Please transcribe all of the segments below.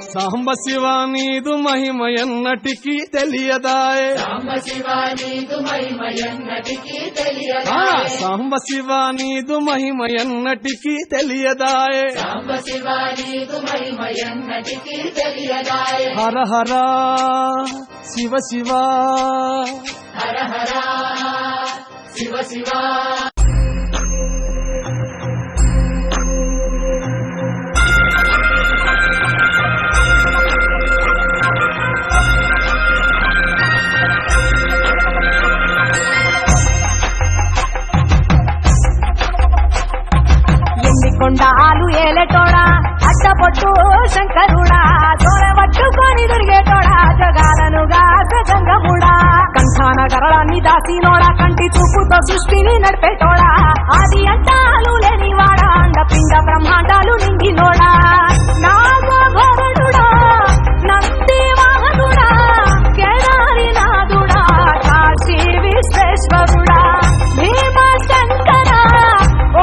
సాంబ శివ నీదు మహిమ ఎన్నటికీ తెలియదాయే సాంబ శివ నీదు మహిమ ఎన్నటికీ తెలియదాయే సాంబ శివ నీదు మహిమ ఎన్నటికీ తెలియదాయే సాంబ శివ నీదు మహిమ ఎన్నటికీ తెలియదాయే హర హర శివ శివ హర హర శివ శివ కొండాలు ఏలేటోడా అట్టపొట్టు శంకరుడా తోరవట్టుకొని దొరికేటోడా జగాలను గంగముడా కంఠాన గరళాన్ని దాసినోడా కంటి చూపుతో సృష్టిని నడిపేటోడా ఆది అంటాలు లేనివాడా అండపిండ బ్రహ్మాండాలు నిండినోడా నాగభరణుడా నంది వాహనుడా కేదారి నాథుడా కాశీ విశ్వేశ్వరుడా భీమ శంకర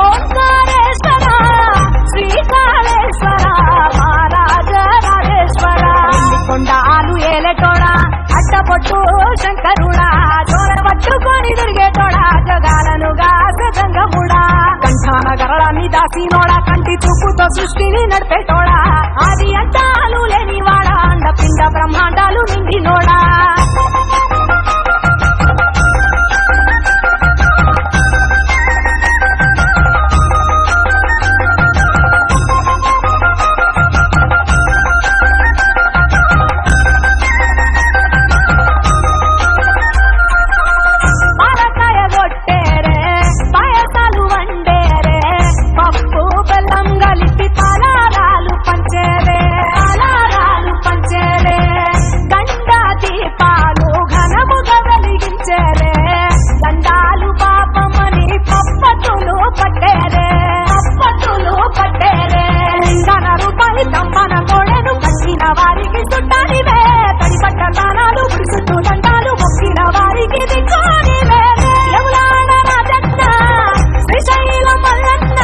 ఓంకారేశ్వర శ్రీకాళేశ్వర మహారాజరాజేశ్వర కొండాలు ఏలేటోడా అట్టపొట్టు శంకరుడా తోరవట్టుకొని దొరికేటోడా జగాలను గంగముడా కంఠాన గరళాన్ని దాసినోడా కంటి చూపుతో సృష్టిని నడిపేటోడా ఆది అంటాలు లేనివాడా అండపిండ బ్రహ్మాండాలు నిండినోడా వారికి చుట్టానివే తడి పట్ట తానాలు చుట్టూ దండాలు మొక్కిన వారికి దిక్కునివే యములాడ రాజన్న శ్రీశైల మల్లన్న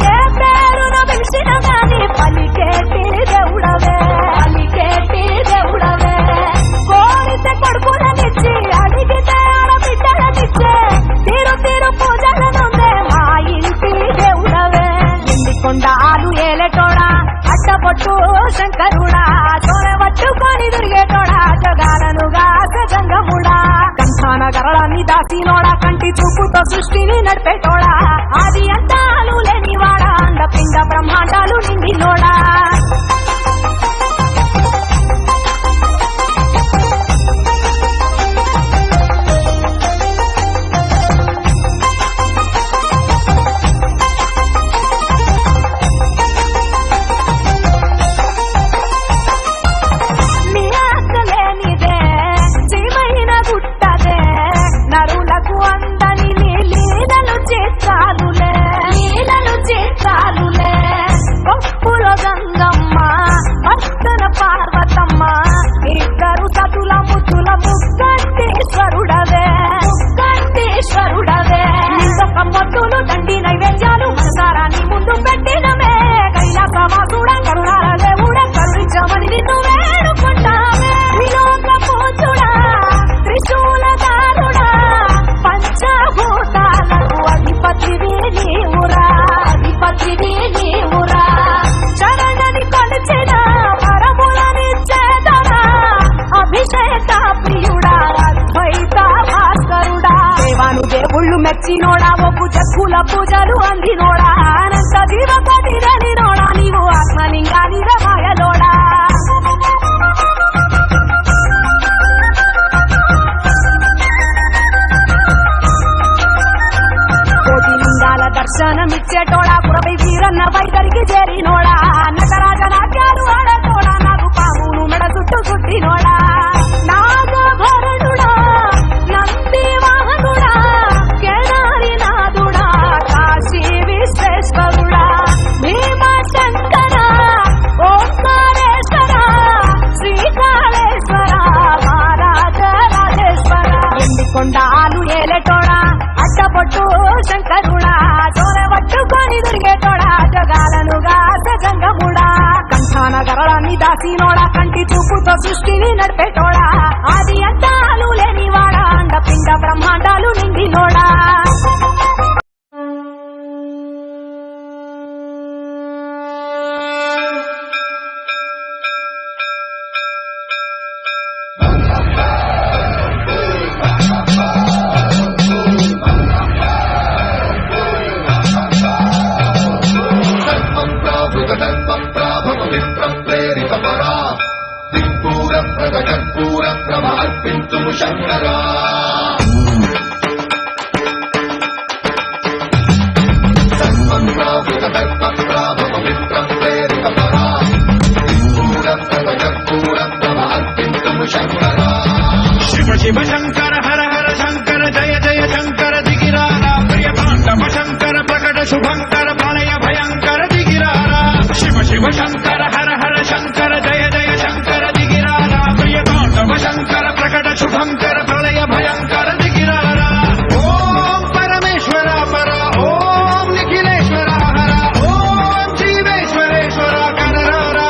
ఏ పేరున పిలిచిన గాని పలికేటి దేవుడవే కోరితే కొడుకులనిచ్చి అడిగితే ఆడబిడ్డలనిచ్చే తీరు తీరు పూజలనుందే మా ఇంటి దేవుడవే ఎండి కొండాలు ఏలేటోడా అట్టపొట్టు శంకరుడా తోరవట్టుకొని దొరికేటోడా జగాలను గంగముడా కంఠాన గరళాన్ని దాసినోడా కంటి చూపుతో సృష్టిని నడిపేటోడా ఆది అంటాలు లేనివాడా అండపిండ బ్రహ్మాండాలు నిండినోడా నరులకు అందని లీలలు చేస్తాలులే పప్పులో గంగమ్మ భక్తుల పార్వతమ్మ ఇద్దరు సతుల ముద్దుల ముక్కంటేశ్వరుడవే నిందొక మొత్తులు దండి నైవేద్యాలు మనసారాన్ని ముందు పెట్టినమే కైలాసవాసుడ కరుణాల దేవుడ కరుణించమని నిన్ను వేడుకుంటామే విలోక పూజుడా త్రిశూలదారుడా పంచభూతాలకు అధిపతివి నీవురా శరణని కొలిచిన వరములనిచ్చేదరా అభిషేక ప్రియుడా అద్వైత భాస్కరుడా దేవాను దేవుళ్ళు మెచ్చినోడా ఒప్పు జక్కుల పూజలు అందినోడా అనంత జీవపతి రనినోడా నీవు ఆత్మలింగాని రమాయలోడా దర్శనమిచ్చేటోడా పురపై వీరన్న వైదరికి చేరినోడా నటరాజ నాట్యాలు ఆడటోడా నాకు పామును మెడ చుట్టూ చుట్టినోడా నాగభరణుడా నంది వాహనుడా కేదారి నాథుడా కాశీ విశ్వేశ్వరుడా కాసినోడా కంటి చూపుతో సృష్టిని నడిపేటోడా ఆది అంతాలు లేనివాడా అండపిండ బ్రహ్మాండాలు నిండినోడా శంకరా శివ శివ శంకర హర హర శంకర జయ జయ శంకర దిగిరారా ప్రియ తాండవ శంకర ప్రకట శుభంకర ప్రళయ భయంకర దిగిరారా శివ శివ శంకర హర హర శంకర జయ జయ శంకర దిగిరారా ప్రియ తాండవ శంకర ప్రకట శుభంకర ప్రళయ భయంకర దిగిరారా ఓం పరమేశ్వర పర ఓం నిఖిలేశ్వర హర ఓం జీవేశ్వరేశ్వర కనరారా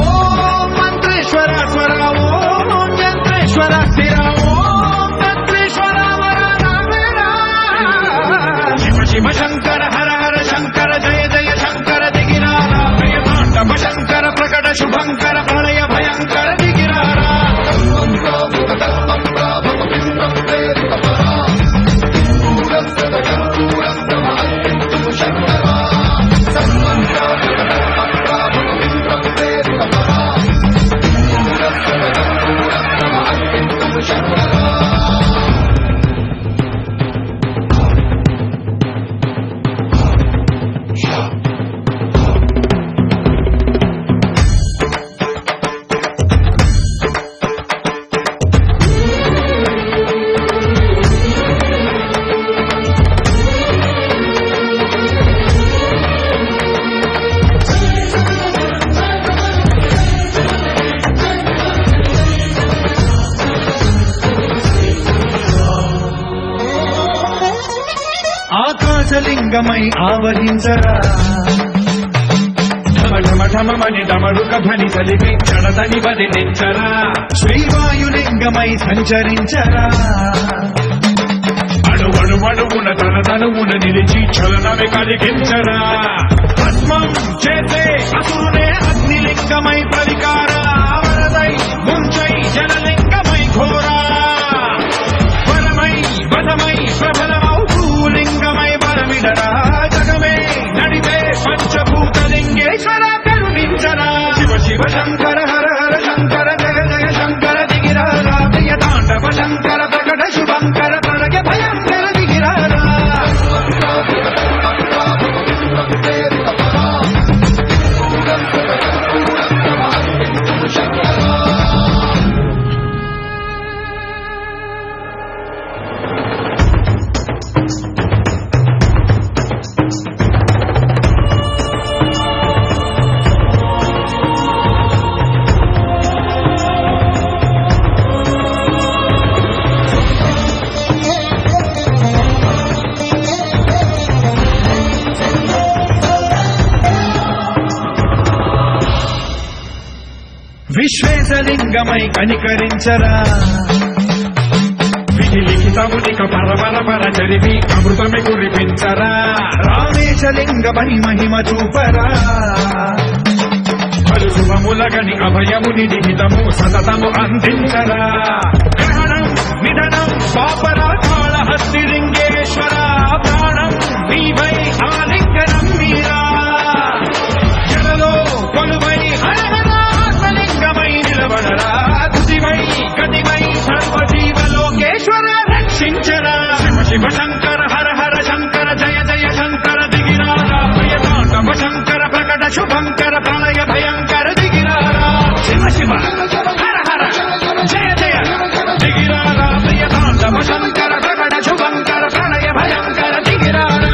ఓం మంత్రేశ్వర స్వర ఓం యంత్రేశ్వర స్థిర ఓం తంత్రేశ్వర వర రామేరా శివ శివ శంకర హర హర శంకర జయ జయ శంకర దిగిరారా ప్రియ తాండవ శంకర ప్రకట శుభంకర ప్రళయ భయంకర దిగిరారా ఆకాశలింగమై ఆవహించరా ఢమఢమఢమని డమడుక ధ్వని సలిపి చడదని వదిలించరా శ్రీవాయులింగమై సంచరించరా అణువణువున తన తనువున నిలిచి చలనమే కలిగించరా పద్మం చేసే అసురునే అగ్నిలింగమై ప్రవికారా వరదై ముంచై జలలింగమై ఘోరా వరమై వదమై ప్రబలమౌ భూలింగమై వరమిడరా జగమే నడిపే పంచభూతలింగేశ్వర కరుణించరా శివ శివ శంకర హర హర శంకర జయ జయ శంకర దిగిరారా ప్రియ తాండవ శంకర ప్రకట శుభంకర ప్రళయ భయంకర దిగిరారా విశ్వేశలింగమై కనికరించరా విధి లిఖితమునిక పరపర పర చరివి అమృతమి కురిపించరా రామేశలింగమై మహిమ చూపరా పలు శుభములగని అభయముని నిహితము సతతము అందించరా గ్రహణం నిధనం పాపరాకాళ హస్తిలింగేశ్వర ప్రాణం నీవై ఆలింగనం మీరా జలలో కొలువై లింగమై నిలబడరా తుదివై గతివై సర్వజీవలోకేశ్వర రక్షించరా శివ శివ శంకర హర హర శంకర జయ జయ శంకర దిగిరారా ప్రియ తాండవ శంకర ప్రకట శుభంకర ప్రళయ భయంకర దిగిరారా శివ శివ హర హర జయ జయ దిగిరారా ప్రియ తాండవ శంకర ప్రకట శుభంకర ప్రళయ భయంకర దిగిరారా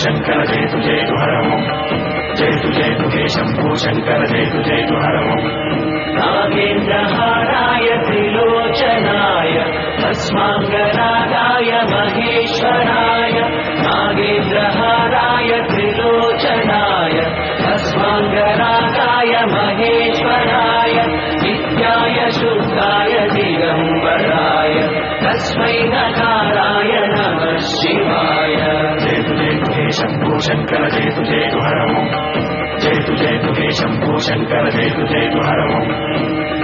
శంకర జయతు జయతు హర ఓం జయతు జయతు హే శంభో శంకర జయతు జయతు హర ఓం నాగేంద్రహారాయ త్రిలోచనాయ తస్మాంగరాగాయ మహేశ్వరాయ నాగేంద్రహారాయ త్రిలోచనాయ తస్మాంగరాగాయ మహేశ్వరాయ నిత్యాయ శుద్ధాయ దిగంబరాయ తస్మై నకారాయ నమః శివాయ జయతు జయతు హే శంభో శంకర జయతు జయతు హర ఓం జయతు జయతు హే శంభో శంకర జయతు జయతు హర ఓం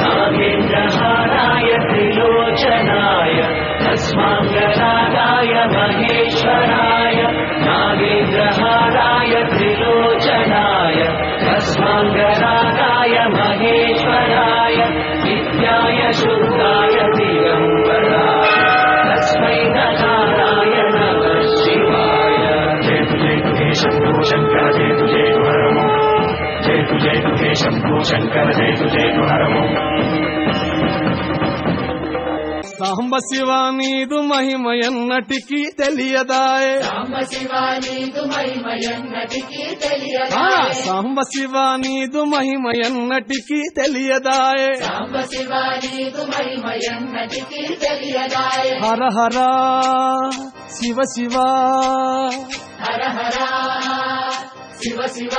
నాగేంద్రహారాయ త్రిలోచనాయ తస్మాంగరాగాయ మహేశ్వరాయ నాగేంద్రహారాయ త్రిలోచనాయ తస్మాంగరాగాయ మహేశ్వరాయ నిత్యాయ శుద్ధాయ దిగంబరాయ తస్మై నకారాయ నమః శివాయ జయతు జయతు హే శంభో శంకర జయతు జయతు హర ఓం జయతు జయతు హే శంభో శంకర జయతు జయతు హర ఓం సాంబ శివ నీదు మహిమ ఎన్నటికీ తెలియదాయే సాంబ శివ నీదు మహిమ ఎన్నటికీ తెలియదాయే సాంబ శివ నీదు మహిమ ఎన్నటికీ తెలియదాయే సాంబ శివ నీదు మహిమ ఎన్నటికీ తెలియదాయే హర హర శివ శివ హర హర శివ శివ